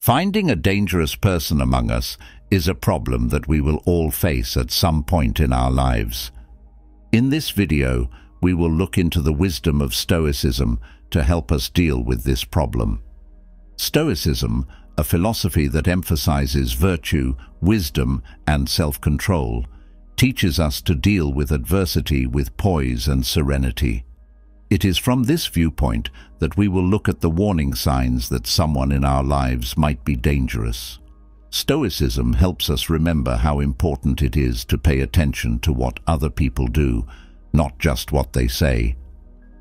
Finding a dangerous person among us is a problem that we will all face at some point in our lives. In this video, we will look into the wisdom of Stoicism to help us deal with this problem. Stoicism, a philosophy that emphasizes virtue, wisdom, and self-control, teaches us to deal with adversity with poise and serenity. It is from this viewpoint that we will look at the warning signs that someone in our lives might be dangerous. Stoicism helps us remember how important it is to pay attention to what other people do, not just what they say.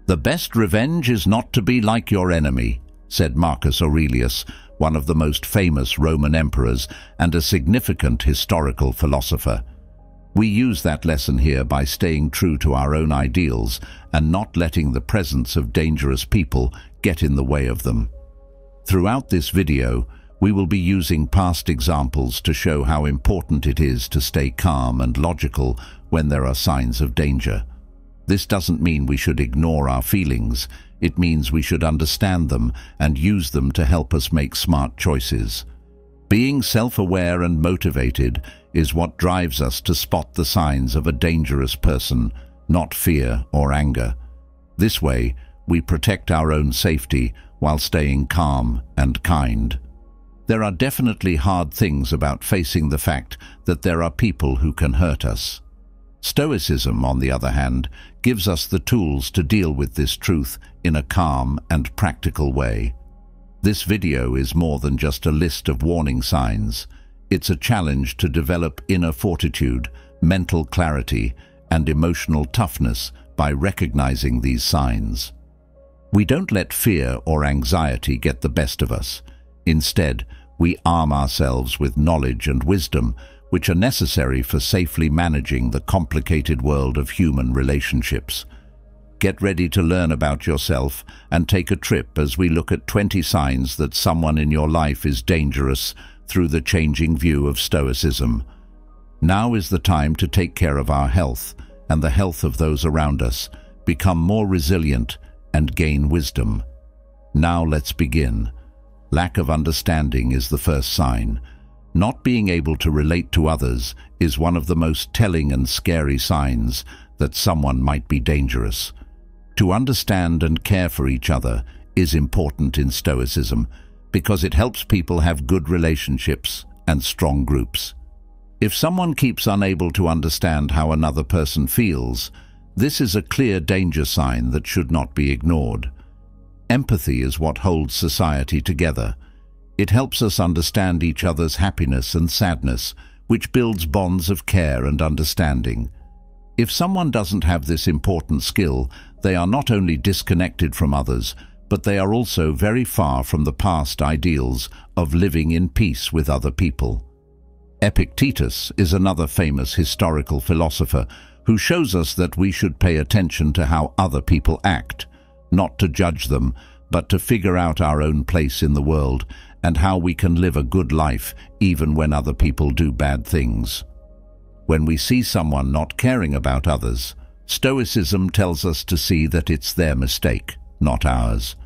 "The best revenge is not to be like your enemy," said Marcus Aurelius, one of the most famous Roman emperors and a significant historical philosopher. We use that lesson here by staying true to our own ideals and not letting the presence of dangerous people get in the way of them. Throughout this video, we will be using past examples to show how important it is to stay calm and logical when there are signs of danger. This doesn't mean we should ignore our feelings. It means we should understand them and use them to help us make smart choices. Being self-aware and motivated is what drives us to spot the signs of a dangerous person, not fear or anger. This way, we protect our own safety while staying calm and kind. There are definitely hard things about facing the fact that there are people who can hurt us. Stoicism, on the other hand, gives us the tools to deal with this truth in a calm and practical way. This video is more than just a list of warning signs. It's a challenge to develop inner fortitude, mental clarity, and emotional toughness by recognizing these signs. We don't let fear or anxiety get the best of us. Instead, we arm ourselves with knowledge and wisdom, which are necessary for safely managing the complicated world of human relationships. Get ready to learn about yourself and take a trip as we look at 20 signs that someone in your life is dangerous through the changing view of Stoicism. Now is the time to take care of our health and the health of those around us, become more resilient, and gain wisdom. Now let's begin. Lack of understanding is the first sign. Not being able to relate to others is one of the most telling and scary signs that someone might be dangerous. To understand and care for each other is important in Stoicism because it helps people have good relationships and strong groups. If someone keeps unable to understand how another person feels, this is a clear danger sign that should not be ignored. Empathy is what holds society together. It helps us understand each other's happiness and sadness, which builds bonds of care and understanding. If someone doesn't have this important skill, they are not only disconnected from others, but they are also very far from the past ideals of living in peace with other people. Epictetus is another famous historical philosopher who shows us that we should pay attention to how other people act, not to judge them, but to figure out our own place in the world and how we can live a good life even when other people do bad things. When we see someone not caring about others, Stoicism tells us to see that it's their mistake, not ours,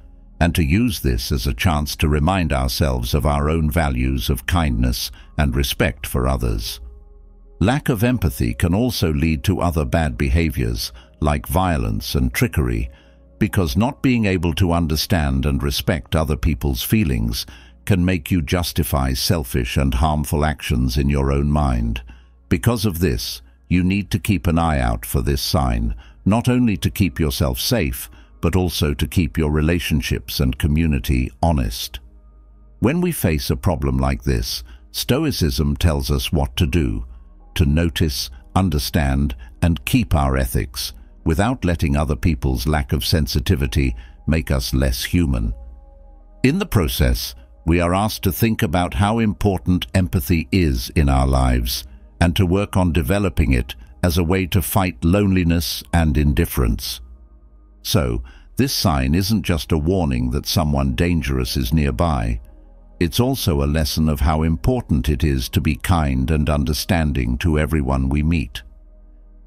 and to use this as a chance to remind ourselves of our own values of kindness and respect for others. Lack of empathy can also lead to other bad behaviors, like violence and trickery, because not being able to understand and respect other people's feelings can make you justify selfish and harmful actions in your own mind. Because of this, you need to keep an eye out for this sign, not only to keep yourself safe, but also to keep your relationships and community honest. When we face a problem like this, Stoicism tells us what to do: to notice, understand, and keep our ethics, without letting other people's lack of sensitivity make us less human. In the process, we are asked to think about how important empathy is in our lives, and to work on developing it as a way to fight loneliness and indifference. So, this sign isn't just a warning that someone dangerous is nearby. It's also a lesson of how important it is to be kind and understanding to everyone we meet.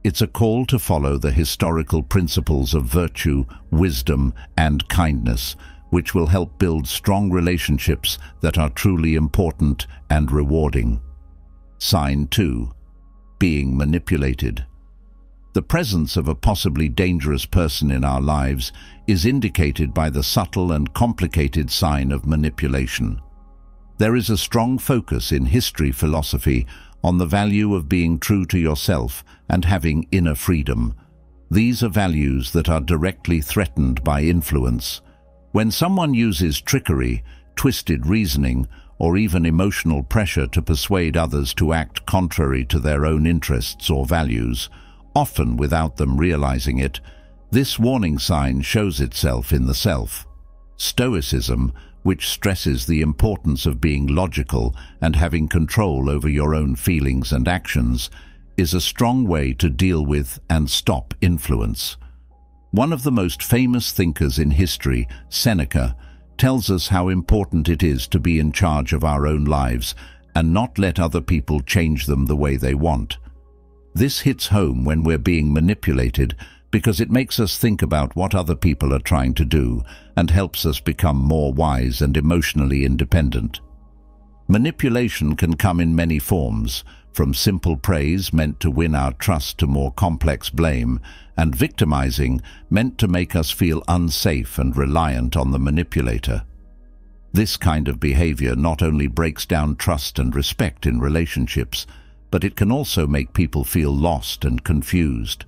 It's a call to follow the historical principles of virtue, wisdom, and kindness, which will help build strong relationships that are truly important and rewarding. Sign 2. Being manipulated. The presence of a possibly dangerous person in our lives is indicated by the subtle and complicated sign of manipulation. There is a strong focus in history philosophy on the value of being true to yourself and having inner freedom. These are values that are directly threatened by influence. When someone uses trickery, twisted reasoning, or even emotional pressure to persuade others to act contrary to their own interests or values, often without them realizing it, this warning sign shows itself in the self. Stoicism, which stresses the importance of being logical and having control over your own feelings and actions, is a strong way to deal with and stop influence. One of the most famous thinkers in history, Seneca, tells us how important it is to be in charge of our own lives and not let other people change them the way they want. This hits home when we're being manipulated because it makes us think about what other people are trying to do and helps us become more wise and emotionally independent. Manipulation can come in many forms, from simple praise meant to win our trust to more complex blame, and victimizing meant to make us feel unsafe and reliant on the manipulator. This kind of behavior not only breaks down trust and respect in relationships, but it can also make people feel lost and confused.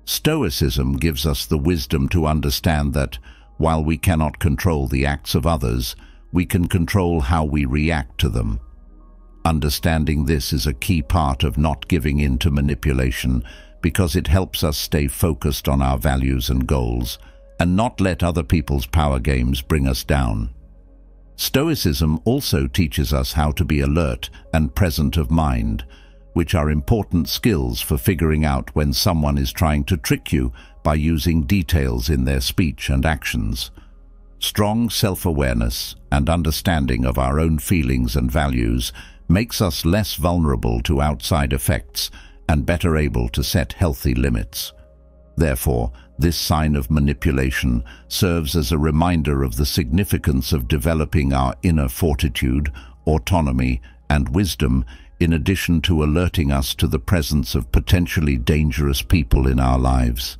Stoicism gives us the wisdom to understand that, while we cannot control the acts of others, we can control how we react to them. Understanding this is a key part of not giving in to manipulation because it helps us stay focused on our values and goals and not let other people's power games bring us down. Stoicism also teaches us how to be alert and present of mind, which are important skills for figuring out when someone is trying to trick you by using details in their speech and actions. Strong self-awareness and understanding of our own feelings and values makes us less vulnerable to outside effects and better able to set healthy limits. Therefore, this sign of manipulation serves as a reminder of the significance of developing our inner fortitude, autonomy, and wisdom, in addition to alerting us to the presence of potentially dangerous people in our lives.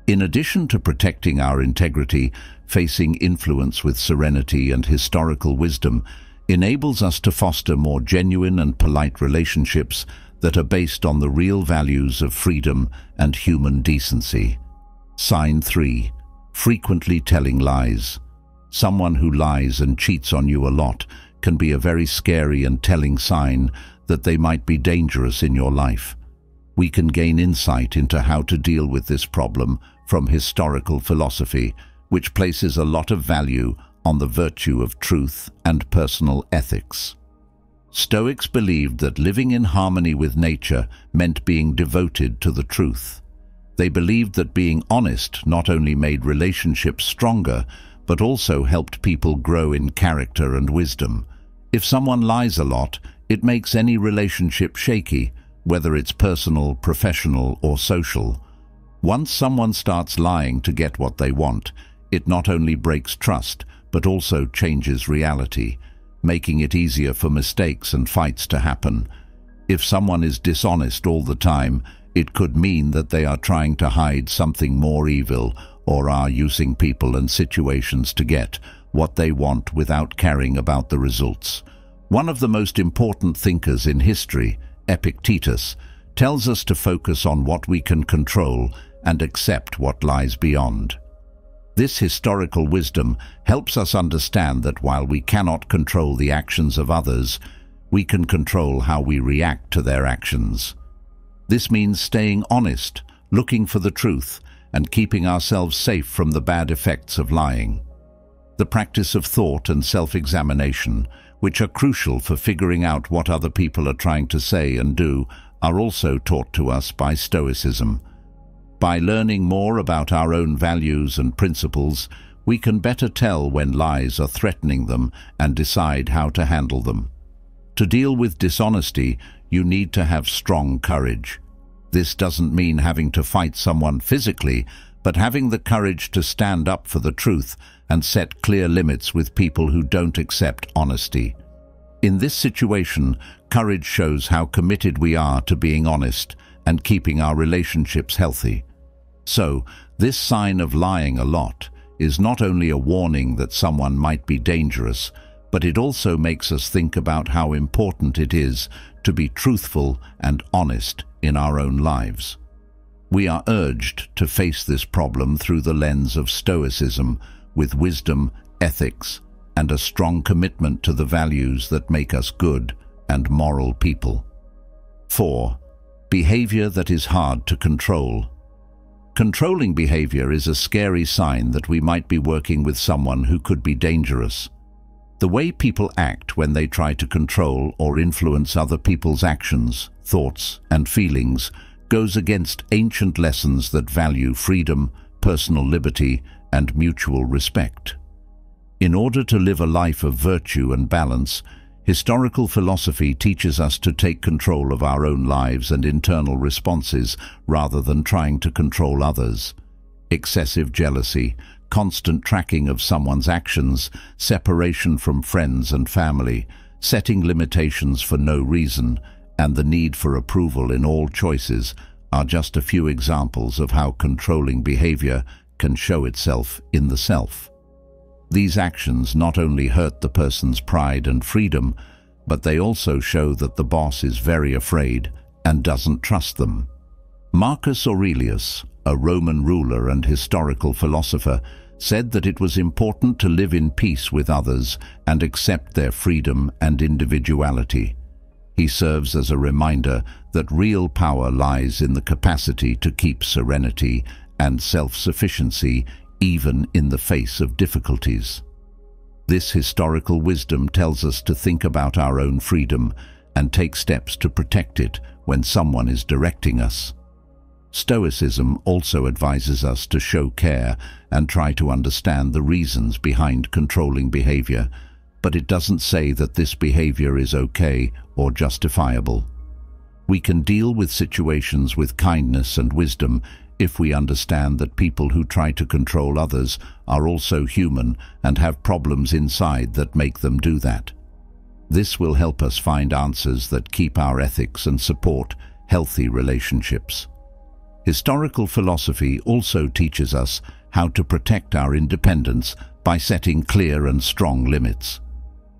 In addition to protecting our integrity, facing influence with serenity and historical wisdom enables us to foster more genuine and polite relationships that are based on the real values of freedom and human decency. Sign 3. Frequently telling lies. Someone who lies and cheats on you a lot can be a very scary and telling sign that they might be dangerous in your life. We can gain insight into how to deal with this problem from historical philosophy, which places a lot of value on the virtue of truth and personal ethics. Stoics believed that living in harmony with nature meant being devoted to the truth. They believed that being honest not only made relationships stronger, but also helped people grow in character and wisdom. If someone lies a lot, it makes any relationship shaky, whether it's personal, professional, or social. Once someone starts lying to get what they want, it not only breaks trust, but also changes reality, making it easier for mistakes and fights to happen. If someone is dishonest all the time, it could mean that they are trying to hide something more evil or are using people and situations to get what they want without caring about the results. One of the most important thinkers in history, Epictetus, tells us to focus on what we can control and accept what lies beyond. This historical wisdom helps us understand that while we cannot control the actions of others, we can control how we react to their actions. This means staying honest, looking for the truth, and keeping ourselves safe from the bad effects of lying. The practice of thought and self-examination, which are crucial for figuring out what other people are trying to say and do, are also taught to us by Stoicism. By learning more about our own values and principles, we can better tell when lies are threatening them and decide how to handle them. To deal with dishonesty, you need to have strong courage. This doesn't mean having to fight someone physically, but having the courage to stand up for the truth and set clear limits with people who don't accept honesty. In this situation, courage shows how committed we are to being honest and keeping our relationships healthy. So, this sign of lying a lot is not only a warning that someone might be dangerous, but it also makes us think about how important it is to be truthful and honest in our own lives. We are urged to face this problem through the lens of Stoicism, with wisdom, ethics, and a strong commitment to the values that make us good and moral people. 4. Behavior that is hard to control. Controlling behavior is a scary sign that we might be working with someone who could be dangerous. The way people act when they try to control or influence other people's actions, thoughts, and feelings goes against ancient lessons that value freedom, personal liberty, and mutual respect. In order to live a life of virtue and balance, historical philosophy teaches us to take control of our own lives and internal responses rather than trying to control others. Excessive jealousy, constant tracking of someone's actions, separation from friends and family, setting limitations for no reason, and the need for approval in all choices are just a few examples of how controlling behavior can show itself in the self. These actions not only hurt the person's pride and freedom, but they also show that the boss is very afraid and doesn't trust them. Marcus Aurelius, a Roman ruler and historical philosopher, said that it was important to live in peace with others and accept their freedom and individuality. He serves as a reminder that real power lies in the capacity to keep serenity and self-sufficiency even in the face of difficulties. This historical wisdom tells us to think about our own freedom and take steps to protect it when someone is directing us. Stoicism also advises us to show care and try to understand the reasons behind controlling behavior, but it doesn't say that this behavior is okay or justifiable. We can deal with situations with kindness and wisdom if we understand that people who try to control others are also human and have problems inside that make them do that. This will help us find answers that keep our ethics and support healthy relationships. Historical philosophy also teaches us how to protect our independence by setting clear and strong limits.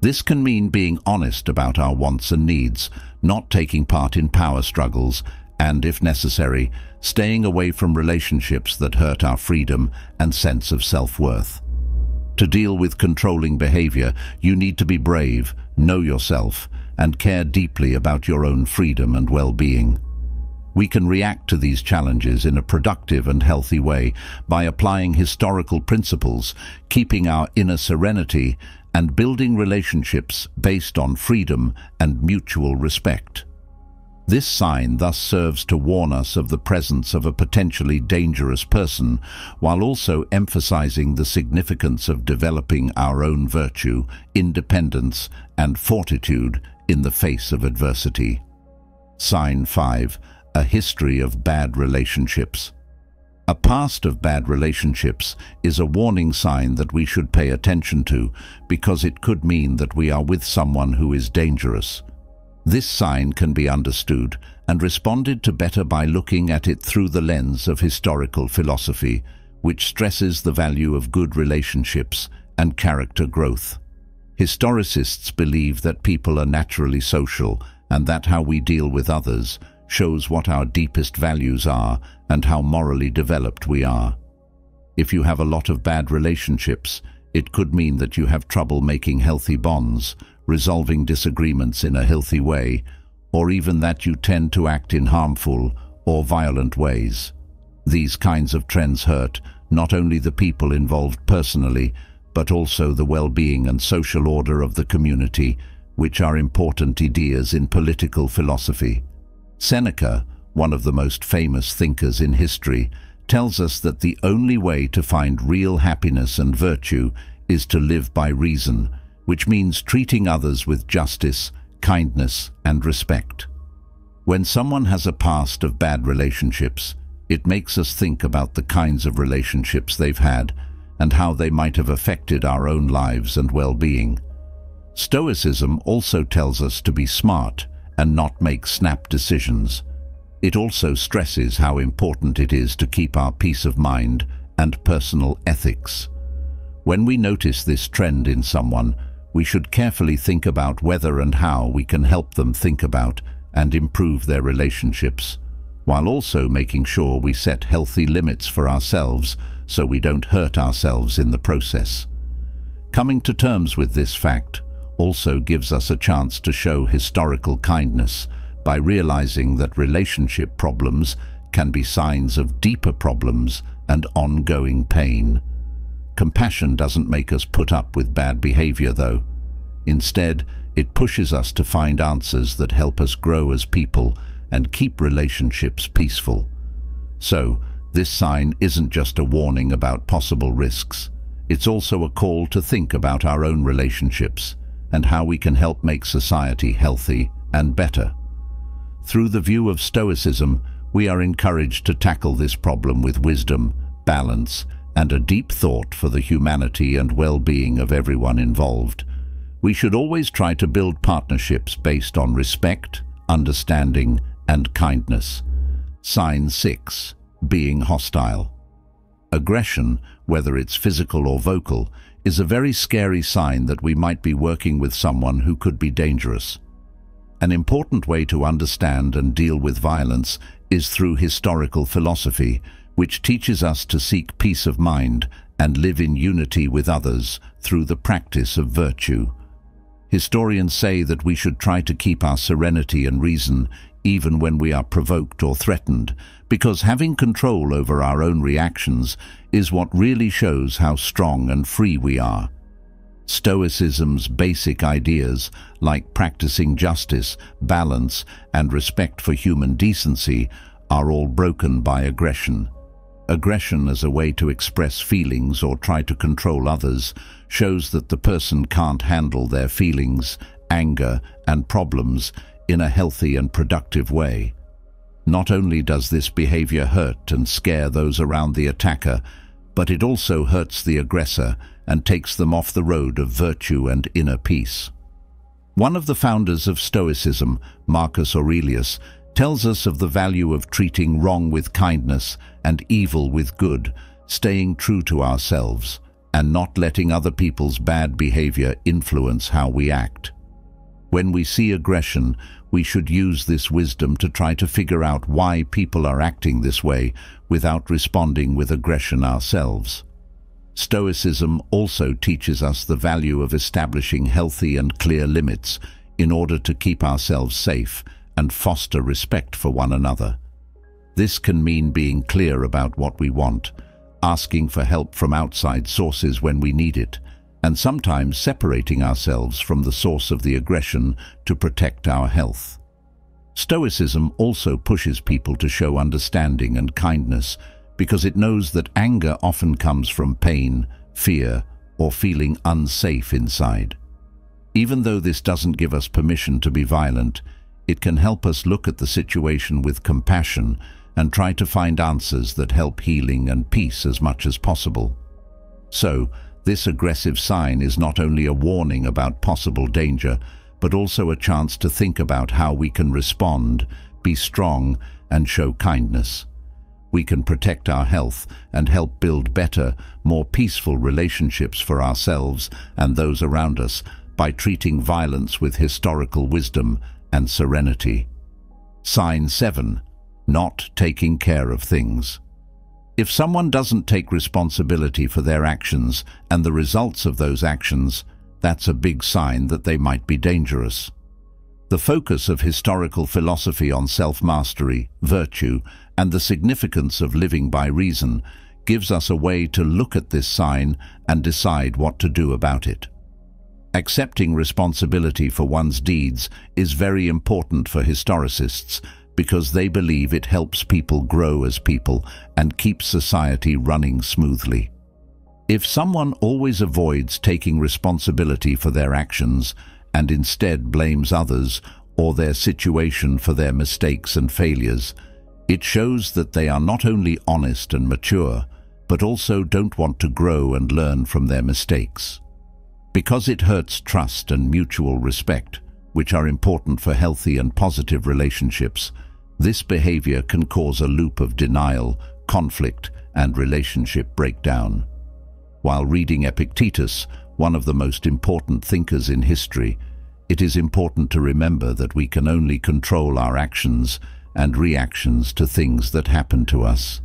This can mean being honest about our wants and needs, not taking part in power struggles, and, if necessary, staying away from relationships that hurt our freedom and sense of self-worth. To deal with controlling behavior, you need to be brave, know yourself, and care deeply about your own freedom and well-being. We can react to these challenges in a productive and healthy way by applying historical principles, keeping our inner serenity, and building relationships based on freedom and mutual respect. This sign thus serves to warn us of the presence of a potentially dangerous person, while also emphasizing the significance of developing our own virtue, independence, and fortitude in the face of adversity. Sign 5. A history of bad relationships. A past of bad relationships is a warning sign that we should pay attention to, because it could mean that we are with someone who is dangerous. This sign can be understood and responded to better by looking at it through the lens of historical philosophy, which stresses the value of good relationships and character growth. Historicists believe that people are naturally social and that how we deal with others shows what our deepest values are and how morally developed we are. If you have a lot of bad relationships, it could mean that you have trouble making healthy bonds, resolving disagreements in a healthy way, or even that you tend to act in harmful or violent ways. These kinds of trends hurt not only the people involved personally, but also the well-being and social order of the community, which are important ideas in political philosophy. Seneca, one of the most famous thinkers in history, tells us that the only way to find real happiness and virtue is to live by reason, which means treating others with justice, kindness, and respect. When someone has a past of bad relationships, It makes us think about the kinds of relationships they've had and how they might have affected our own lives and well-being. Stoicism also tells us to be smart and not make snap decisions. It also stresses how important it is to keep our peace of mind and personal ethics. When we notice this trend in someone, we should carefully think about whether and how we can help them think about and improve their relationships, while also making sure we set healthy limits for ourselves so we don't hurt ourselves in the process. Coming to terms with this fact also gives us a chance to show historical kindness by realizing that relationship problems can be signs of deeper problems and ongoing pain. Compassion doesn't make us put up with bad behavior, though. Instead, it pushes us to find answers that help us grow as people and keep relationships peaceful. So, this sign isn't just a warning about possible risks. It's also a call to think about our own relationships and how we can help make society healthy and better. Through the view of Stoicism, we are encouraged to tackle this problem with wisdom, balance, and a deep thought for the humanity and well-being of everyone involved. We should always try to build partnerships based on respect, understanding, and kindness. Sign 6. Being hostile. Aggression, whether it's physical or vocal, is a very scary sign that we might be working with someone who could be dangerous. An important way to understand and deal with violence is through historical philosophy, which teaches us to seek peace of mind and live in unity with others through the practice of virtue. Historians say that we should try to keep our serenity and reason even when we are provoked or threatened, because having control over our own reactions is what really shows how strong and free we are. Stoicism's basic ideas, like practicing justice, balance, and respect for human decency, are all broken by aggression. Aggression as a way to express feelings or try to control others shows that the person can't handle their feelings, anger, and problems in a healthy and productive way. Not only does this behavior hurt and scare those around the attacker, but it also hurts the aggressor and takes them off the road of virtue and inner peace. One of the founders of Stoicism, Marcus Aurelius, tells us of the value of treating wrong with kindness and evil with good, staying true to ourselves, and not letting other people's bad behavior influence how we act. When we see aggression, we should use this wisdom to try to figure out why people are acting this way without responding with aggression ourselves. Stoicism also teaches us the value of establishing healthy and clear limits in order to keep ourselves safe and foster respect for one another. This can mean being clear about what we want, asking for help from outside sources when we need it, and sometimes separating ourselves from the source of the aggression to protect our health. Stoicism also pushes people to show understanding and kindness because it knows that anger often comes from pain, fear, or feeling unsafe inside. Even though this doesn't give us permission to be violent, it can help us look at the situation with compassion and try to find answers that help healing and peace as much as possible. So, this aggressive sign is not only a warning about possible danger, but also a chance to think about how we can respond, be strong, and show kindness. We can protect our health and help build better, more peaceful relationships for ourselves and those around us by treating violence with historical wisdom and serenity. Sign 7. Not taking care of things. If someone doesn't take responsibility for their actions and the results of those actions, that's a big sign that they might be dangerous. The focus of historical philosophy on self-mastery, virtue, and the significance of living by reason gives us a way to look at this sign and decide what to do about it. Accepting responsibility for one's deeds is very important for historicists because they believe it helps people grow as people and keeps society running smoothly. If someone always avoids taking responsibility for their actions and instead blames others or their situation for their mistakes and failures, It shows that they are not only honest and mature, but also don't want to grow and learn from their mistakes. Because it hurts trust and mutual respect, which are important for healthy and positive relationships, this behavior can cause a loop of denial, conflict, and relationship breakdown. While reading Epictetus, one of the most important thinkers in history, it is important to remember that we can only control our actions and reactions to things that happen to us.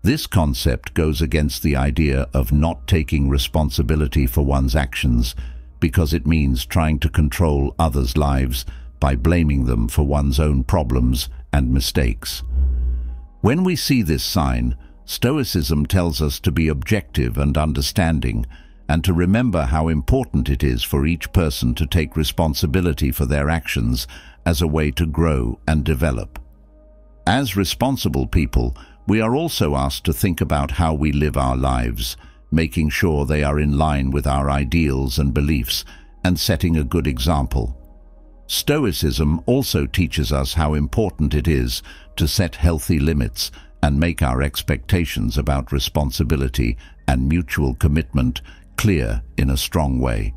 This concept goes against the idea of not taking responsibility for one's actions, because it means trying to control others' lives by blaming them for one's own problems and mistakes. When we see this sign, Stoicism tells us to be objective and understanding, and to remember how important it is for each person to take responsibility for their actions as a way to grow and develop. As responsible people, we are also asked to think about how we live our lives, making sure they are in line with our ideals and beliefs, and setting a good example. Stoicism also teaches us how important it is to set healthy limits and make our expectations about responsibility and mutual commitment clear in a strong way.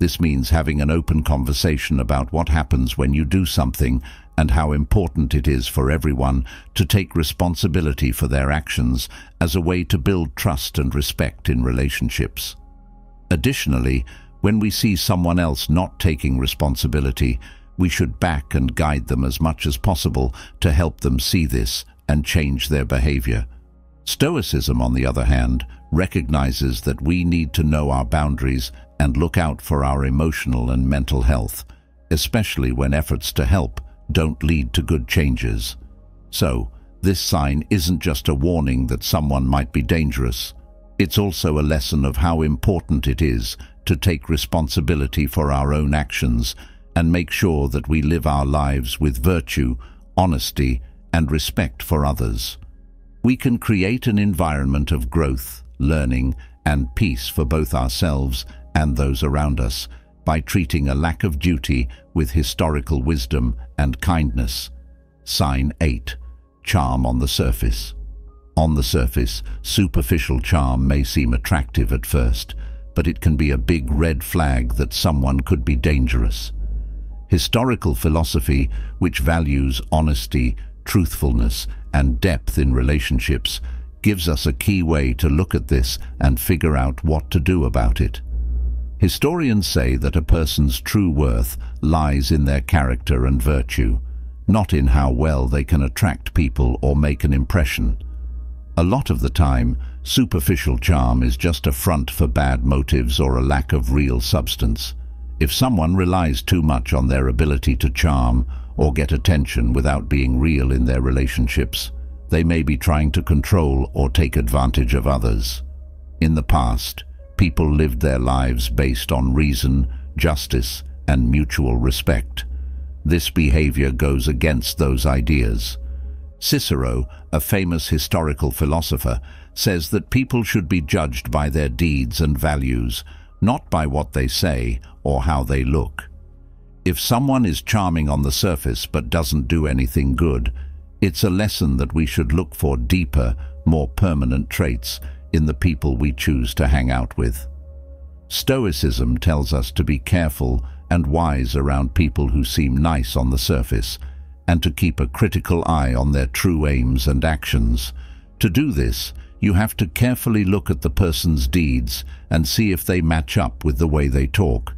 This means having an open conversation about what happens when you do something and how important it is for everyone to take responsibility for their actions as a way to build trust and respect in relationships. Additionally, when we see someone else not taking responsibility, we should back and guide them as much as possible to help them see this and change their behavior. Stoicism, on the other hand, recognizes that we need to know our boundaries and look out for our emotional and mental health, especially when efforts to help don't lead to good changes. So, this sign isn't just a warning that someone might be dangerous. It's also a lesson of how important it is to take responsibility for our own actions and make sure that we live our lives with virtue, honesty, and respect for others. We can create an environment of growth, learning, and peace for both ourselves and those around us by treating a lack of duty with historical wisdom and kindness. Sign 8. Charm on the surface. On the surface, superficial charm may seem attractive at first, but it can be a big red flag that someone could be dangerous. Historical philosophy, which values honesty, truthfulness, and depth in relationships, gives us a key way to look at this and figure out what to do about it. Historians say that a person's true worth lies in their character and virtue, not in how well they can attract people or make an impression. A lot of the time, superficial charm is just a front for bad motives or a lack of real substance. If someone relies too much on their ability to charm or get attention without being real in their relationships, they may be trying to control or take advantage of others. In the past, people lived their lives based on reason, justice, and mutual respect. This behavior goes against those ideas. Cicero, a famous historical philosopher, says that people should be judged by their deeds and values, not by what they say or how they look. If someone is charming on the surface but doesn't do anything good, it's a lesson that we should look for deeper, more permanent traits in the people we choose to hang out with. Stoicism tells us to be careful and wise around people who seem nice on the surface, and to keep a critical eye on their true aims and actions. To do this, you have to carefully look at the person's deeds and see if they match up with the way they talk.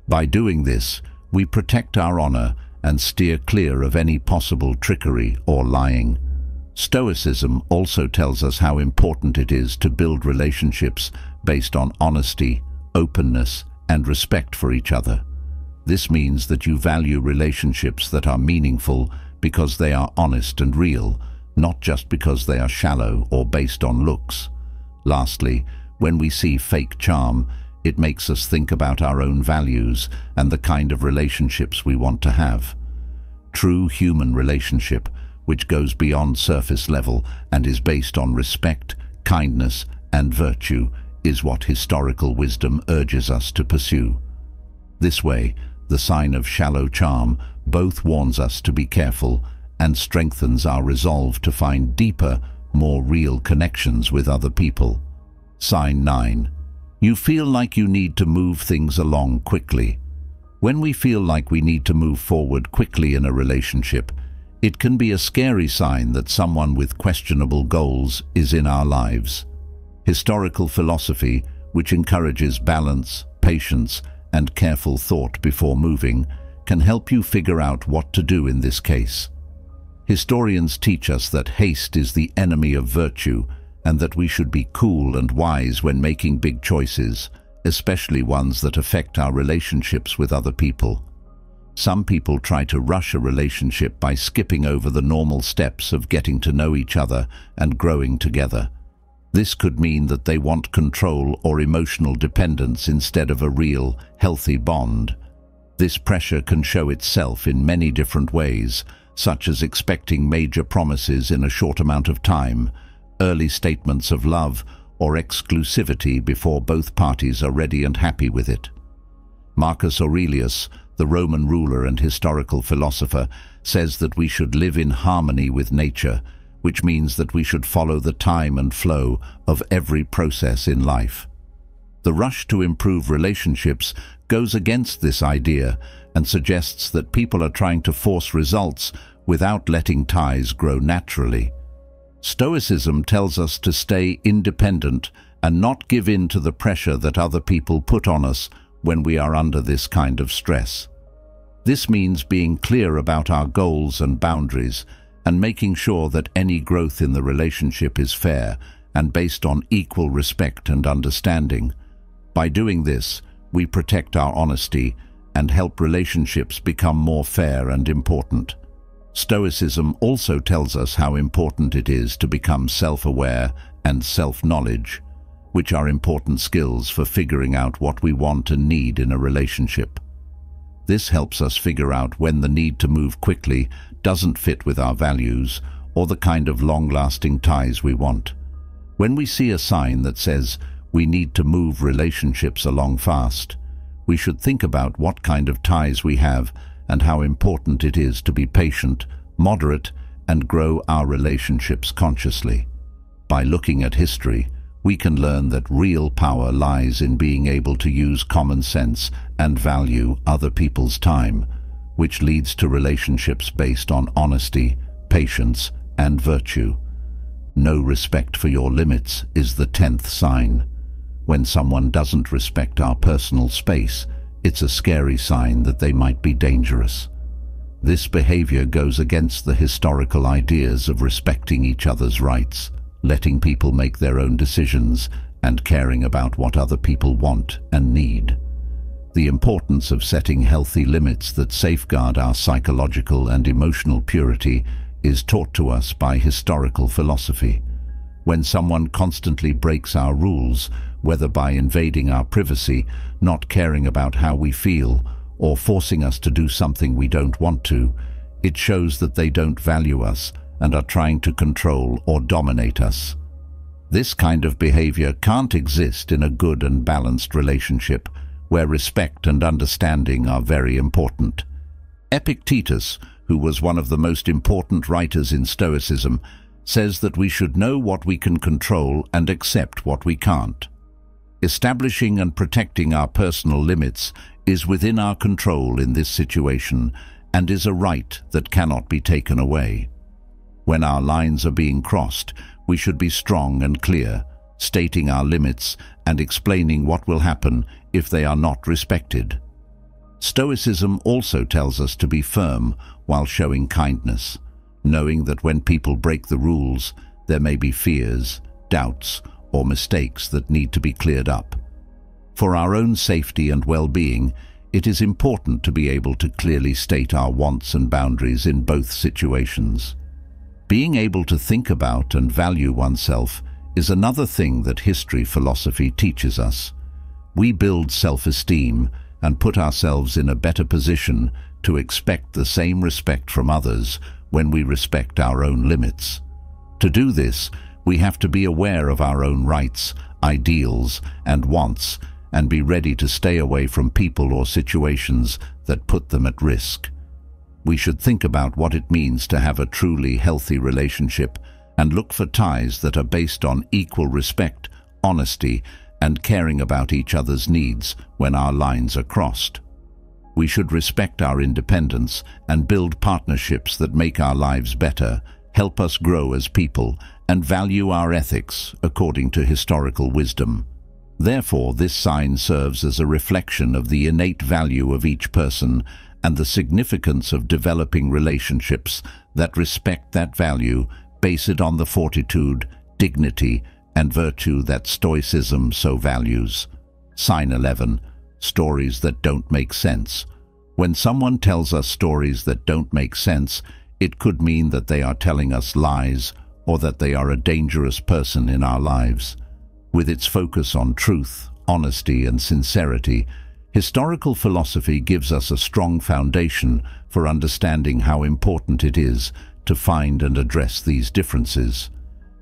By doing this, we protect our honor and steer clear of any possible trickery or lying. Stoicism also tells us how important it is to build relationships based on honesty, openness, and respect for each other. This means that you value relationships that are meaningful because they are honest and real, not just because they are shallow or based on looks. Lastly, when we see fake charm, it makes us think about our own values and the kind of relationships we want to have. True human relationship, which goes beyond surface level and is based on respect, kindness, and virtue, is what historical wisdom urges us to pursue. This way, the sign of shallow charm both warns us to be careful and strengthens our resolve to find deeper, more real connections with other people. Sign 9. You feel like you need to move things along quickly. When we feel like we need to move forward quickly in a relationship, it can be a scary sign that someone with questionable goals is in our lives. Historical philosophy, which encourages balance, patience, and careful thought before moving, can help you figure out what to do in this case. Historians teach us that haste is the enemy of virtue and that we should be cool and wise when making big choices, especially ones that affect our relationships with other people. Some people try to rush a relationship by skipping over the normal steps of getting to know each other and growing together. This could mean that they want control or emotional dependence instead of a real, healthy bond. This pressure can show itself in many different ways, such as expecting major promises in a short amount of time, early statements of love, or exclusivity before both parties are ready and happy with it. Marcus Aurelius, the Roman ruler and historical philosopher, says that we should live in harmony with nature, which means that we should follow the time and flow of every process in life. The rush to improve relationships goes against this idea and suggests that people are trying to force results without letting ties grow naturally. Stoicism tells us to stay independent and not give in to the pressure that other people put on us when we are under this kind of stress. This means being clear about our goals and boundaries and making sure that any growth in the relationship is fair and based on equal respect and understanding. By doing this, we protect our honesty and help relationships become more fair and important. Stoicism also tells us how important it is to become self-aware and self-knowledge, which are important skills for figuring out what we want and need in a relationship. This helps us figure out when the need to move quickly doesn't fit with our values or the kind of long-lasting ties we want. When we see a sign that says we need to move relationships along fast, we should think about what kind of ties we have and how important it is to be patient, moderate, and grow our relationships consciously. By looking at history, we can learn that real power lies in being able to use common sense and value other people's time, which leads to relationships based on honesty, patience, and virtue. No respect for your limits is the 10th sign. When someone doesn't respect our personal space, it's a scary sign that they might be dangerous. This behavior goes against the historical ideas of respecting each other's rights, letting people make their own decisions, and caring about what other people want and need. The importance of setting healthy limits that safeguard our psychological and emotional purity is taught to us by historical philosophy. When someone constantly breaks our rules, whether by invading our privacy, not caring about how we feel, or forcing us to do something we don't want to, it shows that they don't value us and are trying to control or dominate us. This kind of behavior can't exist in a good and balanced relationship, where respect and understanding are very important. Epictetus, who was one of the most important writers in Stoicism, says that we should know what we can control and accept what we can't. Establishing and protecting our personal limits is within our control in this situation and is a right that cannot be taken away. When our lines are being crossed, we should be strong and clear, stating our limits and explaining what will happen if they are not respected. Stoicism also tells us to be firm while showing kindness, knowing that when people break the rules, there may be fears, doubts, or mistakes that need to be cleared up. For our own safety and well-being, it is important to be able to clearly state our wants and boundaries in both situations. Being able to think about and value oneself is another thing that history philosophy teaches us. We build self-esteem and put ourselves in a better position to expect the same respect from others when we respect our own limits. To do this, we have to be aware of our own rights, ideals, and wants, and be ready to stay away from people or situations that put them at risk. We should think about what it means to have a truly healthy relationship and look for ties that are based on equal respect, honesty, and caring about each other's needs when our lines are crossed. We should respect our independence and build partnerships that make our lives better, help us grow as people, and value our ethics according to historical wisdom. Therefore, this sign serves as a reflection of the innate value of each person and the significance of developing relationships that respect that value, base it on the fortitude, dignity, and virtue that Stoicism so values. Sign 11. Stories that don't make sense. When someone tells us stories that don't make sense, it could mean that they are telling us lies or that they are a dangerous person in our lives. With its focus on truth, honesty, and sincerity, historical philosophy gives us a strong foundation for understanding how important it is to find and address these differences.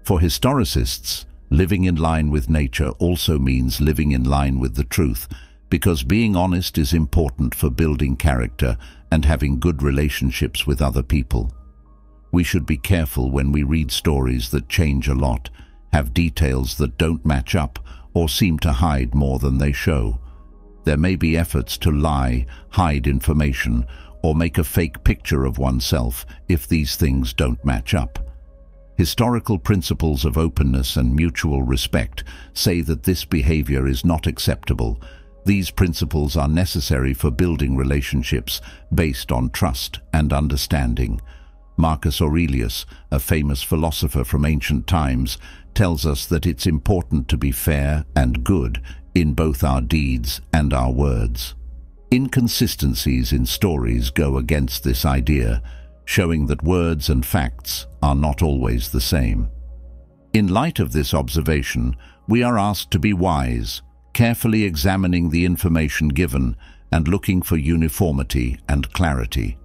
For historicists, living in line with nature also means living in line with the truth, because being honest is important for building character and having good relationships with other people. We should be careful when we read stories that change a lot, have details that don't match up, or seem to hide more than they show. There may be efforts to lie, hide information, or make a fake picture of oneself if these things don't match up. Historical principles of openness and mutual respect say that this behavior is not acceptable. These principles are necessary for building relationships based on trust and understanding. Marcus Aurelius, a famous philosopher from ancient times, tells us that it's important to be fair and good in both our deeds and our words. Inconsistencies in stories go against this idea, showing that words and facts are not always the same. In light of this observation, we are asked to be wise, carefully examining the information given and looking for uniformity and clarity.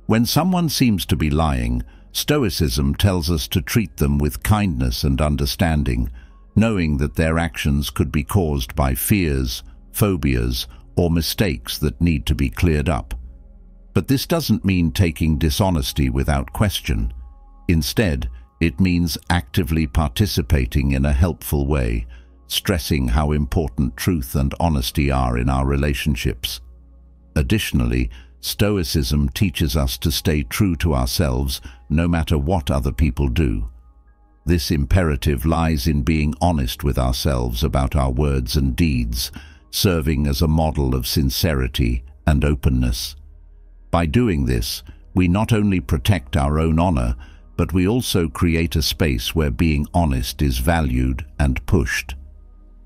When someone seems to be lying, Stoicism tells us to treat them with kindness and understanding, knowing that their actions could be caused by fears, phobias, or mistakes that need to be cleared up. But this doesn't mean taking dishonesty without question. Instead, it means actively participating in a helpful way, stressing how important truth and honesty are in our relationships. Additionally, Stoicism teaches us to stay true to ourselves no matter what other people do. This imperative lies in being honest with ourselves about our words and deeds, serving as a model of sincerity and openness. By doing this, we not only protect our own honor, but we also create a space where being honest is valued and pushed.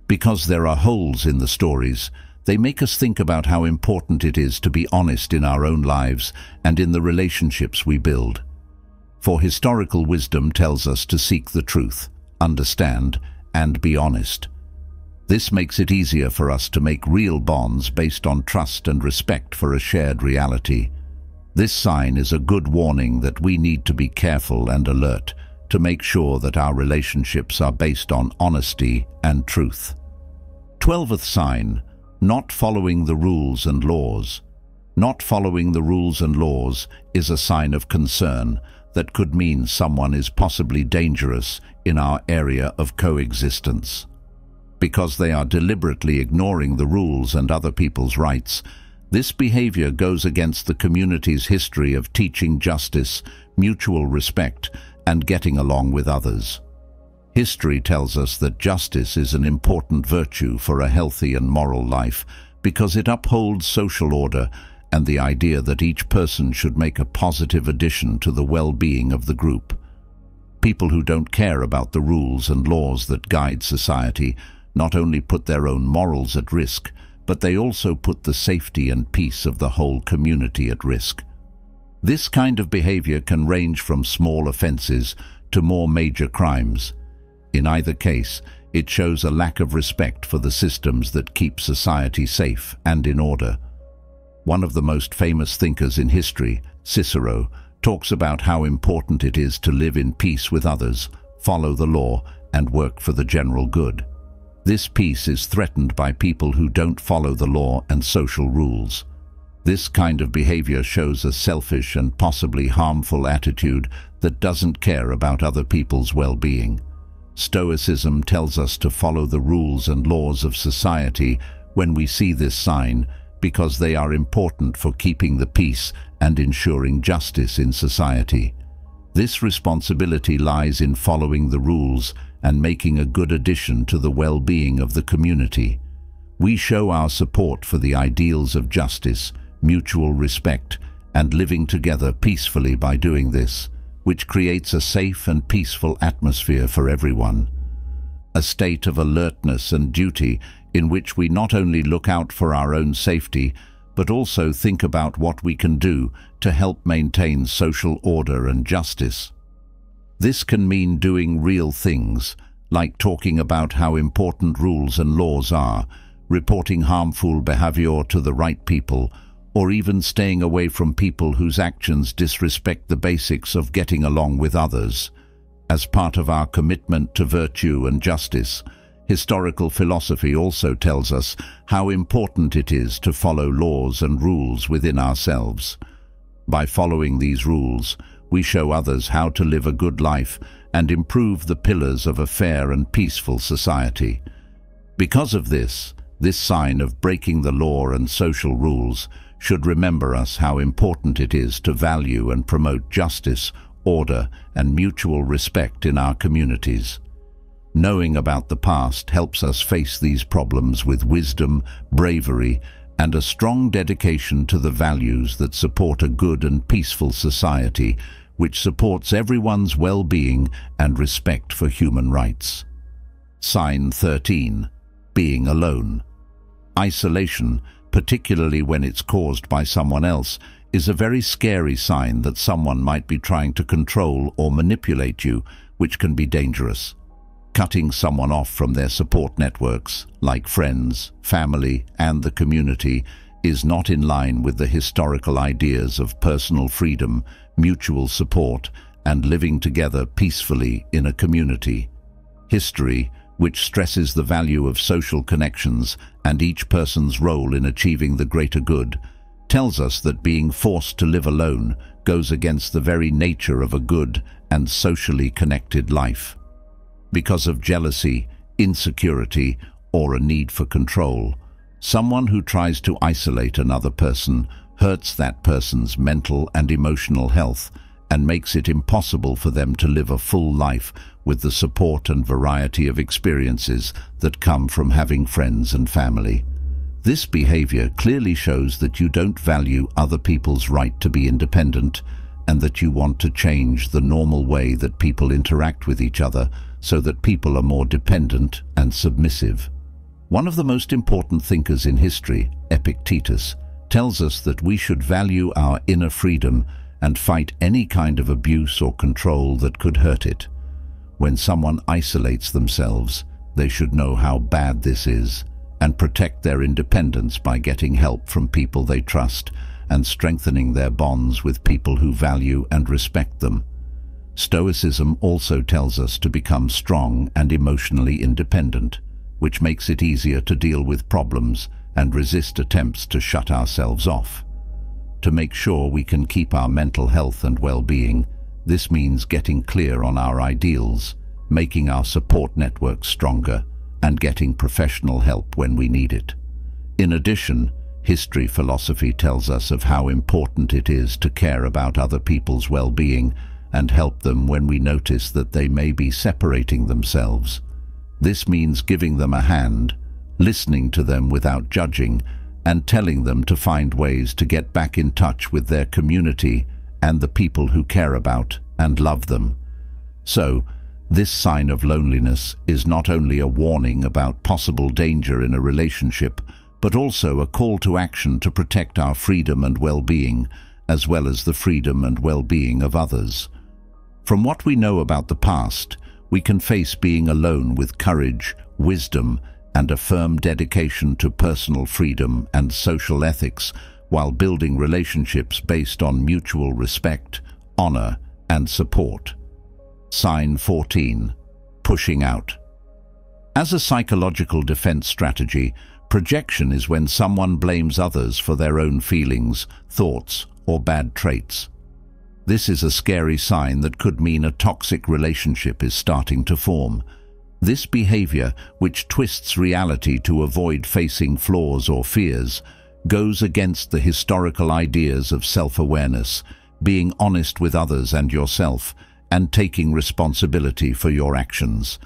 Because there are holes in the stories, they make us think about how important it is to be honest in our own lives and in the relationships we build. For historical wisdom tells us to seek the truth, understand, and be honest. This makes it easier for us to make real bonds based on trust and respect for a shared reality. This sign is a good warning that we need to be careful and alert to make sure that our relationships are based on honesty and truth. 12th sign, not following the rules and laws. Not following the rules and laws is a sign of concern that could mean someone is possibly dangerous in our area of coexistence. Because they are deliberately ignoring the rules and other people's rights, this behavior goes against the community's history of teaching justice, mutual respect, and getting along with others. History tells us that justice is an important virtue for a healthy and moral life because it upholds social order and the idea that each person should make a positive addition to the well-being of the group. People who don't care about the rules and laws that guide society not only put their own morals at risk, but they also put the safety and peace of the whole community at risk. This kind of behavior can range from small offenses to more major crimes. In either case, it shows a lack of respect for the systems that keep society safe and in order. One of the most famous thinkers in history, Cicero, talks about how important it is to live in peace with others, follow the law, and work for the general good. This peace is threatened by people who don't follow the law and social rules. This kind of behavior shows a selfish and possibly harmful attitude that doesn't care about other people's well-being. Stoicism tells us to follow the rules and laws of society when we see this sign, because they are important for keeping the peace and ensuring justice in society. This responsibility lies in following the rules and making a good addition to the well-being of the community. We show our support for the ideals of justice, mutual respect, and living together peacefully by doing this, which creates a safe and peaceful atmosphere for everyone. A state of alertness and duty in which we not only look out for our own safety, but also think about what we can do to help maintain social order and justice. This can mean doing real things, like talking about how important rules and laws are, reporting harmful behavior to the right people, or even staying away from people whose actions disrespect the basics of getting along with others. As part of our commitment to virtue and justice, historical philosophy also tells us how important it is to follow laws and rules within ourselves. By following these rules, we show others how to live a good life and improve the pillars of a fair and peaceful society. Because of this sign of breaking the law and social rules should remember us how important it is to value and promote justice, order, and mutual respect in our communities. Knowing about the past helps us face these problems with wisdom, bravery, and a strong dedication to the values that support a good and peaceful society, which supports everyone's well-being and respect for human rights. Sign 13. Being alone. Isolation, particularly when it's caused by someone else, is a very scary sign that someone might be trying to control or manipulate you, which can be dangerous. Cutting someone off from their support networks, like friends, family, and the community, is not in line with the historical ideas of personal freedom, mutual support, and living together peacefully in a community. History, which stresses the value of social connections and each person's role in achieving the greater good, tells us that being forced to live alone goes against the very nature of a good and socially connected life. Because of jealousy, insecurity, or a need for control, someone who tries to isolate another person hurts that person's mental and emotional health and makes it impossible for them to live a full life with the support and variety of experiences that come from having friends and family. This behavior clearly shows that you don't value other people's right to be independent and that you want to change the normal way that people interact with each other so that people are more dependent and submissive. One of the most important thinkers in history, Epictetus, tells us that we should value our inner freedom and fight any kind of abuse or control that could hurt it. When someone isolates themselves, they should know how bad this is and protect their independence by getting help from people they trust and strengthening their bonds with people who value and respect them. Stoicism also tells us to become strong and emotionally independent, which makes it easier to deal with problems and resist attempts to shut ourselves off. To make sure we can keep our mental health and well-being, this means getting clear on our ideals, making our support networks stronger, and getting professional help when we need it. In addition, history philosophy tells us of how important it is to care about other people's well-being and help them when we notice that they may be separating themselves. This means giving them a hand, listening to them without judging, and telling them to find ways to get back in touch with their community and the people who care about and love them. So, this sign of loneliness is not only a warning about possible danger in a relationship, but also a call to action to protect our freedom and well-being, as well as the freedom and well-being of others. From what we know about the past, we can face being alone with courage, wisdom, and a firm dedication to personal freedom and social ethics, while building relationships based on mutual respect, honor, and support. Sign 14. Pushing out. As a psychological defense strategy, Projection is when someone blames others for their own feelings, thoughts, or bad traits. This is a scary sign that could mean a toxic relationship is starting to form. This behavior, which twists reality to avoid facing flaws or fears, goes against the historical ideas of self-awareness, being honest with others and yourself, and taking responsibility for your actions.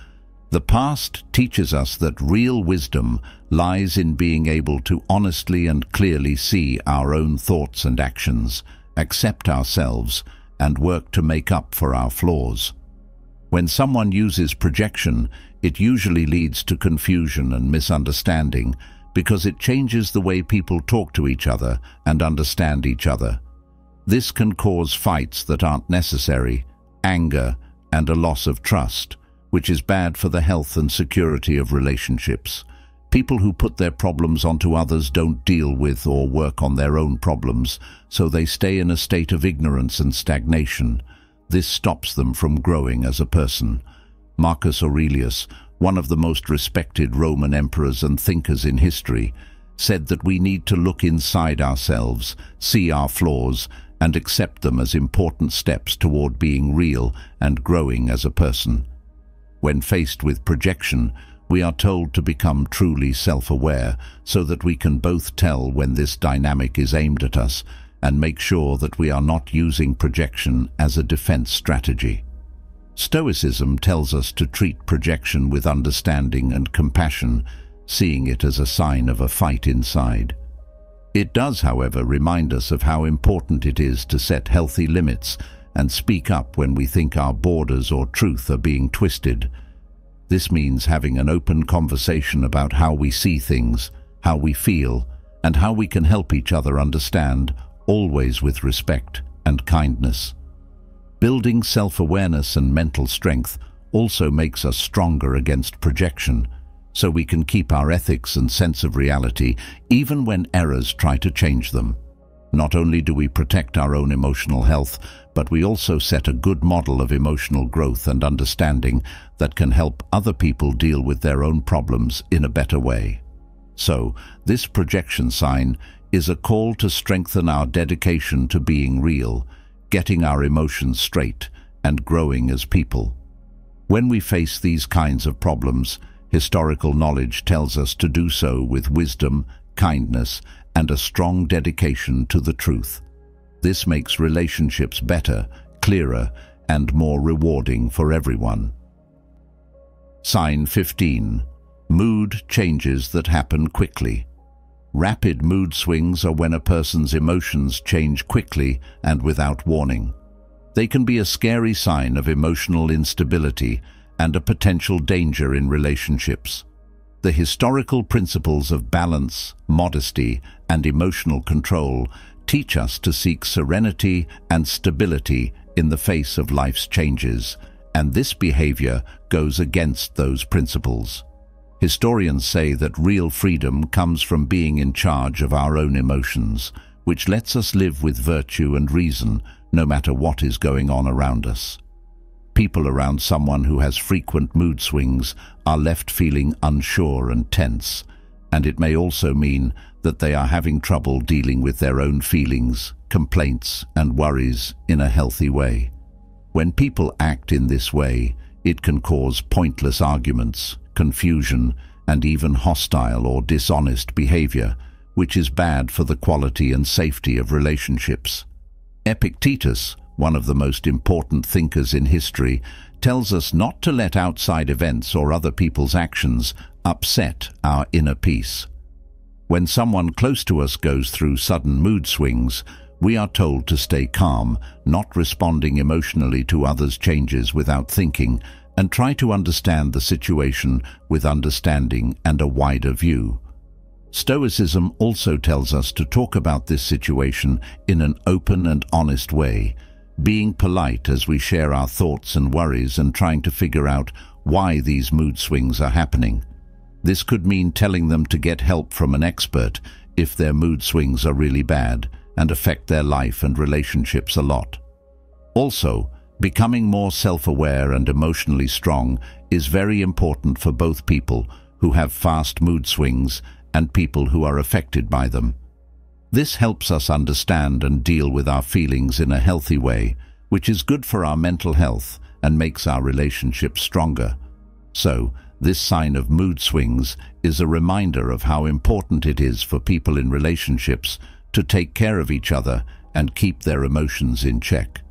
The past teaches us that real wisdom lies in being able to honestly and clearly see our own thoughts and actions, accept ourselves, and work to make up for our flaws. When someone uses projection, it usually leads to confusion and misunderstanding because it changes the way people talk to each other and understand each other. This can cause fights that aren't necessary, anger, and a loss of trust, which is bad for the health and security of relationships. People who put their problems onto others don't deal with or work on their own problems, so they stay in a state of ignorance and stagnation. This stops them from growing as a person. Marcus Aurelius, one of the most respected Roman emperors and thinkers in history, said that we need to look inside ourselves, see our flaws, and accept them as important steps toward being real and growing as a person. When faced with projection, we are told to become truly self-aware so that we can both tell when this dynamic is aimed at us and make sure that we are not using projection as a defense strategy. Stoicism tells us to treat projection with understanding and compassion, seeing it as a sign of a fight inside. It does, however, remind us of how important it is to set healthy limits and speak up when we think our borders or truth are being twisted. This means having an open conversation about how we see things, how we feel, and how we can help each other understand, always with respect and kindness. Building self-awareness and mental strength also makes us stronger against projection, so we can keep our ethics and sense of reality even when errors try to change them. Not only do we protect our own emotional health, but we also set a good model of emotional growth and understanding that can help other people deal with their own problems in a better way. So, this projection sign is a call to strengthen our dedication to being real, getting our emotions straight, and growing as people. When we face these kinds of problems, historical knowledge tells us to do so with wisdom, kindness, and a strong dedication to the truth. This makes relationships better, clearer, and more rewarding for everyone. Sign 15. Mood changes that happen quickly. Rapid mood swings are when a person's emotions change quickly and without warning. They can be a scary sign of emotional instability and a potential danger in relationships. The historical principles of balance, modesty, and emotional control teach us to seek serenity and stability in the face of life's changes, and this behavior goes against those principles. Historians say that real freedom comes from being in charge of our own emotions, which lets us live with virtue and reason no matter what is going on around us. People around someone who has frequent mood swings are left feeling unsure and tense, and it may also mean that they are having trouble dealing with their own feelings, complaints, and worries in a healthy way. When people act in this way, it can cause pointless arguments, confusion, and even hostile or dishonest behavior, which is bad for the quality and safety of relationships. Epictetus, one of the most important thinkers in history, tells us not to let outside events or other people's actions upset our inner peace. When someone close to us goes through sudden mood swings, we are told to stay calm, not responding emotionally to others' changes without thinking, and try to understand the situation with understanding and a wider view. Stoicism also tells us to talk about this situation in an open and honest way, being polite as we share our thoughts and worries and trying to figure out why these mood swings are happening. This could mean telling them to get help from an expert if their mood swings are really bad and affect their life and relationships a lot. Also, becoming more self-aware and emotionally strong is very important for both people who have fast mood swings and people who are affected by them. This helps us understand and deal with our feelings in a healthy way, which is good for our mental health and makes our relationships stronger. So, this sign of mood swings is a reminder of how important it is for people in relationships to take care of each other and keep their emotions in check.